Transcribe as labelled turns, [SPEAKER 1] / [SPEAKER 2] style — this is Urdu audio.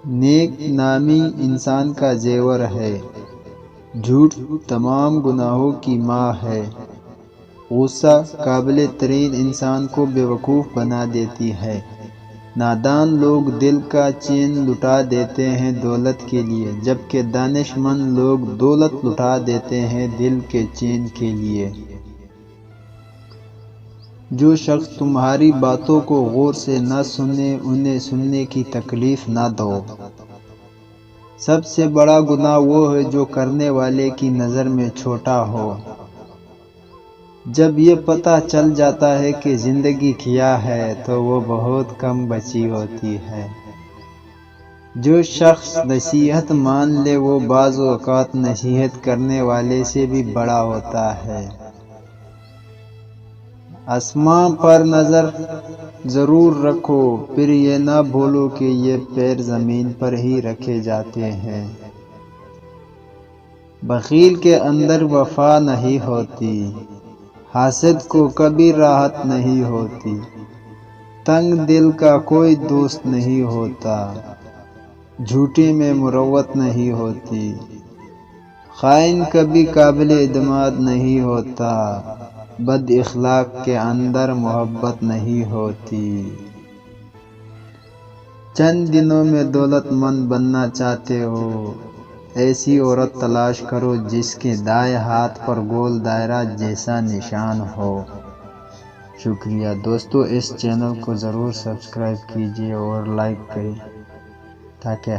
[SPEAKER 1] نیک نامی انسان کا زیور ہے، جھوٹ تمام گناہوں کی ماں ہے۔ غصہ قابل ترین انسان کو بیوقوف بنا دیتی ہے۔ نادان لوگ دل کا چین لٹا دیتے ہیں دولت کے لیے، جبکہ دانش مند لوگ دولت لٹا دیتے ہیں دل کے چین کے لیے۔ جو شخص تمہاری باتوں کو غور سے نہ سنے، انہیں سننے کی تکلیف نہ دو۔ سب سے بڑا گناہ وہ ہے جو کرنے والے کی نظر میں چھوٹا ہو۔ جب یہ پتہ چل جاتا ہے کہ زندگی کیا ہے تو وہ بہت کم بچی ہوتی ہے۔ جو شخص نصیحت مان لے وہ بعض اوقات نصیحت کرنے والے سے بھی بڑا ہوتا ہے۔ آسمان پر نظر ضرور رکھو، پھر یہ نہ بھولو کہ یہ پیر زمین پر ہی رکھے جاتے ہیں۔ بخیل کے اندر وفا نہیں ہوتی، حاسد کو کبھی راحت نہیں ہوتی، تنگ دل کا کوئی دوست نہیں ہوتا، جھوٹے میں مروت نہیں ہوتی، خائن کبھی قابل اعتماد نہیں ہوتا، بد اخلاق کے اندر محبت نہیں ہوتی۔ چند دنوں میں دولت مند بننا چاہتے ہو؟ ایسی عورت تلاش کرو جس کے دائیں ہاتھ پر گول دائرہ جیسا نشان ہو۔ شکریہ دوستو، اس چینل کو ضرور سبسکرائب کیجیے اور لائک کریں تاکہ